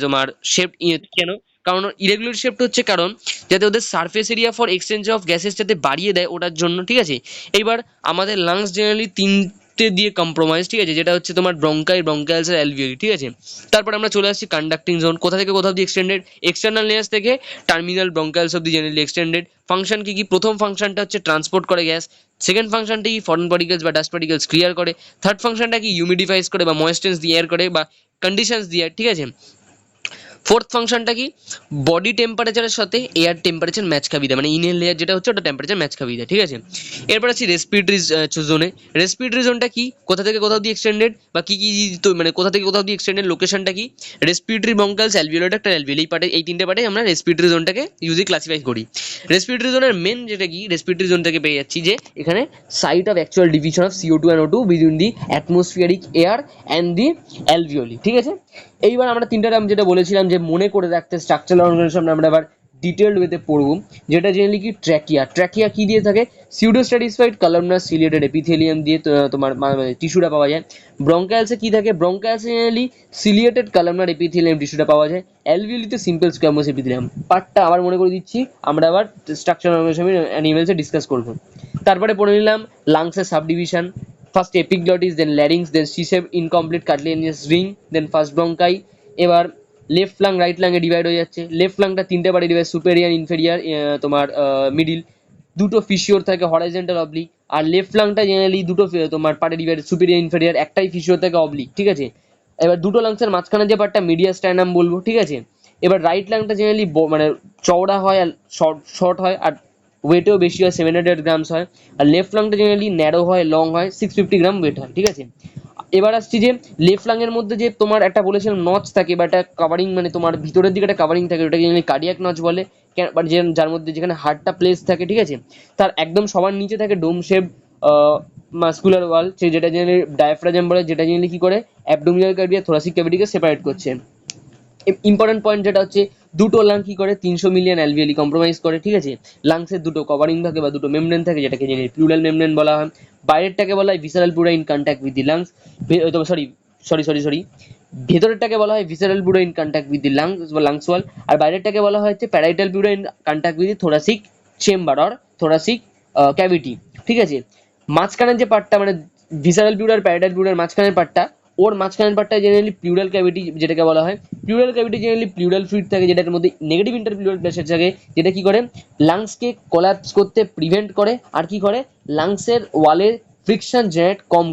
তোমার শেপড কেন, কারণ ইরেগুলার শেপড হচ্ছে কারণ যাতে ওদের surface area for exchange of gases যাতে বাড়িয়ে দেয় ওটার জন্য, ঠিক আছে। এইবার আমাদের লাংস জেনারেলি তিনটে দিয়ে কম্প্রোমাইজ, ঠিক আছে, যেটা হচ্ছে তোমার ব্রঙ্কাইলস আর অ্যালভিওলি, ঠিক আছে। তারপর আমরা চলে আসছি কন্ডাক্টিং জোন, কোথা থেকে কোথাও দিয়ে এক্সটেন্ডেড, এক্সটার্নাল লেয়ার্স থেকে terminal bronchioles of the generally extended. Function কি কি, প্রথম ফাংশনটা হচ্ছে ট্রান্সপোর্ট করে গ্যাস, সেকেন্ড ফাংশনটা কি ফরেন পার্টিকেলস বা ডাস্ট পার্টিকেলস ক্লিয়ার করে, থার্ড ফাংশনটা কি হিউমিডিফাইজ করে বা ময়েস্টেন্স দিয়ে এয়ার করে বা কন্ডিশনস দিয়ে, ঠিক আছে। ফোর্থ ফাংশনটা কি, বডি টেম্পারেচারের সাথে এয়ার টেম্পারেচার ম্যাচ খাবি দেয়, মানে ইনহেল লেয়ার যেটা হচ্ছে ওটা টেম্পারেচার ম্যাচ খাবি দেয়, ঠিক আছে। এরপর আছি রেসপিরেটরি জোনে। রেসপিরেটরি জোনটা কি, কোথা থেকে কোথাও দিয়ে এক্সটেন্ডেড বা কি কি তো মানে কোথা থেকে কোথাও দিয়ে এক্সটেন্ডেড, লোকেশনটা কি, রেসপিরেটরি ব্রঙ্কাইলস, অ্যালভিওলার একটা অ্যালভিওলি, এই পার্টে এই তিনটে পার্টে আমরা রেসপিরেটরি জোনটাকে ইউজুয়ালি ক্লাসিফাই করি। রেসপিরেটরি জোনের মেন যেটা কি, রেসপিরেটরি জোন থেকে পেয়ে যাচ্ছি যে এখানে site of actual division of CO2 and O2 between the atmospheric air and the alveoli, ঠিক আছে। এইবার আমরা তিনটা টার্ম যেটা বলেছিলাম যে মনে করে রাখতে স্ট্রাকচারাল অর্গানিজম, আমরা আবার ডিটেলড ওয়েতে পড়বো, যেটা জেনারেলি কি ট্র্যাকিয়া কি দিয়ে থাকে, সিউডো স্ট্যাটিসফাইড কালামনার সিলিয়েটেড এপিথেলিয়াম দিয়ে তোমার টিস্যুটা পাওয়া যায়। ব্রঙ্কায়ালসে কি থাকে, ব্রঙ্কায়ালসে জেনারেলি সিলিয়েটেড কালামনার এপিথেলিয়াম টিস্যুটা পাওয়া যায়। অ্যালভিওলিতে সিম্পল স্কোয়ামোস এপিথেলিয়াম। পার্টটা আবার মনে করে দিচ্ছি, আমরা আবার স্ট্রাকচার অ্যানিমেলসে ডিসকাস করবো। তারপরে পড়ে নিলাম লাংসের সাবডিভিশন, ফার্স্ট এপিগ্লটিস, দেন ল্যারিংস, দেন সিসেপ ইনকমপ্লিট কার্টিলেজিয়াস রিং, দেন ফার্স্ট ব্রঙ্কাই। এবার লেফট ফ্লাং রাইট ফ্লাঙ্গে ডিভাইড হয়ে যাচ্ছে। লেফট ফ্লাংটা তিনটে পার্টে ডিভাইড, সুপেরিয়ার, ইনফেরিয়ার, তোমার মিডিল, দুটো ফিশিওর থাকে হরাইজন্টাল অবলিক। আর লেফট ফ্লাংটা জেনারেলি দুটো তোমার পার্টে ডিভাইড, সুপেরিয়ার ইনফেরিয়ার, একটাই ফিশিওর থাকে অবলিক, ঠিক আছে। এবার দুটো লাংসের মাঝখানে যে পার্টটা মিডিয়াস্টাইনাম বলবো, ঠিক আছে। এবার রাইট লাংটা জেনারেলি মানে চওড়া হয় আর শর্ট হয়, আর ওয়েটেও বেশি হয়, 700 গ্রামস হয়। আর লেফট লাংটা জেনারেলি ন্যারো হয়, লং হয়, 650 গ্রাম ওয়েট হয়, ঠিক আছে। এবার আসছি যে লেফট লাংয়ের মধ্যে যে তোমার একটা বলেছিলাম নচ থাকে বা একটা কাভারিং, মানে তোমার ভিতরের দিকে একটা কাভারিং থাকে, ওটাকে কার্ডিয়াক নচ বলে, বাট যার মধ্যে যেখানে হার্টটা প্লেস থাকে, ঠিক আছে। তার একদম সবার নিচে থাকে ডোম শেপ মাস্কুলার ওয়াল, সে যেটা জেনারেলি ডায়াফ্রাম বলে, যেটা জেনারেলি কি করে অ্যাবডোমিনাল ক্যাভিটি আর থোরাসিক ক্যাভিটিকে সেপারেট করছে। ইম্পর্টেন্ট পয়েন্ট যেটা হচ্ছে দুটো লাং কি করে 300 মিলিয়ন অ্যালভিওলি কম্প্রোমাইজ করে, ঠিক আছে। লাংসের দুটো কভারিং থাকে বা দুটো মেমব্রেন থাকে, যেটাকে জেনে প্লুরাল মেমব্রেন বলা হয়। বাইরেরটাকে বলা হয় visceral pleura in contact with the lungs, sorry ভেতরেরটাকে বলা হয় visceral pleura in contact with the lungs বা লাংস ওয়াল, আর বাইরেরটাকে বলা হয় হচ্ছে parietal pleura in contact with the thoracic chamber or thoracic cavity, ঠিক আছে। মাঝখানের যে পার্টটা মানে ভিসারাল প্লুরার প্যারাইটাল প্লুরার মাঝখানের পার্টটা, ওর মাঝখানের পার্টটা জেনারেলি প্লুরাল ক্যাভিটি যেটাকে বলা হয়। Pleural cavity generally pleural fluid থাকে, যেটার মধ্যে নেগেটিভ ইন্টারপ্লুরাল প্রেসার থাকে, যেটা কি করে লাংসকে কোলাপস করতে প্রিভেন্ট করে, আর কি করে লাংসের ওয়ালের ফ্রিকশন জেনারেট কম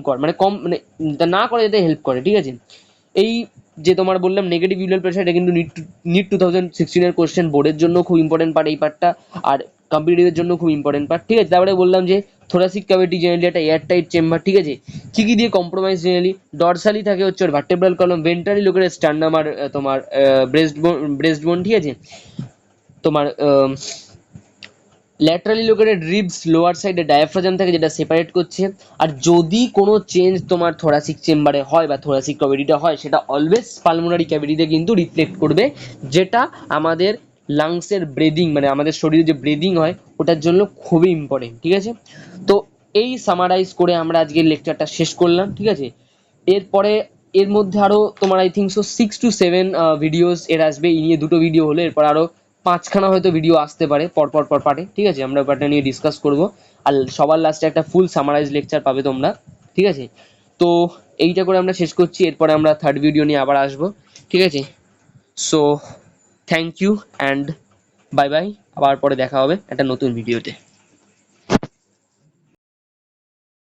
মানে না করে, যেতে হেল্প করে, ঠিক আছে। এই যে তোমার বললাম নেগেটিভ ইউরিয়াল প্রেসার, এটা কিন্তু নিট 2016 এর কোশ্চেন, বোর্ডের জন্য খুব ইম্পর্টেন্ট পার্ট এই পার্টটা, আর কম্পিটিটিভের জন্য খুব ইম্পর্টেন্ট পার্ট, ঠিক আছে। তারপরে বললাম যে থোরাসিক ক্যাভিটি জেনারেলি একটা এয়ার টাইট চেম্বার, ঠিক আছে। কি কি দিয়ে কম্প্রোমাইজ, জেনারেলি ডরসালি থাকে হচ্ছে ওর ভার্টেব্রাল কলম, ভেন্ট্রালি লোকের স্টার্নাম আর তোমার ব্রেস্ট বোন, ঠিক আছে। তোমার ল্যাটারালি লোকেটেড রিবস, লোয়ার সাইডে ডায়াফ্রাম থাকে, যেটা সেপারেট করছে। আর যদি কোনো চেঞ্জ তোমার থোরাসিক চেম্বারে হয় বা থোরাসিক ক্যাভিটিতে হয়, সেটা অলওয়েজ পালমোনারি ক্যাভিটিতে কিন্তু রিফ্লেক্ট করবে, যেটা আমাদের লাংসের ব্রিদিং মানে আমাদের শরীরে যে ব্রিদিং হয় ওটার জন্য খুবই ইম্পর্টেন্ট, ঠিক আছে। তো এই সামারাইজ করে আমরা আজকের লেকচারটা শেষ করলাম, ঠিক আছে। এরপরে এর মধ্যে আরো তোমার I think so 6 to 7 videos এর আসবে, এই নিয়ে দুটো ভিডিও হলো, এরপর আরো 5খানা হয়তো ভিডিও আসতে পারে পর পার্টে, ঠিক আছে। আমরা ব্যাপারটা নিয়ে ডিসকাস করব, আর সবার লাস্টে একটা ফুল সামারাইজ লেকচার পাবে তোমরা, ঠিক আছে। তো এইটা করে আমরা শেষ করছি, এরপরে আমরা থার্ড ভিডিও নিয়ে আবার আসবো, ঠিক আছে। So thank you and bye bye, আবার পরে দেখা হবে একটা নতুন ভিডিওতে।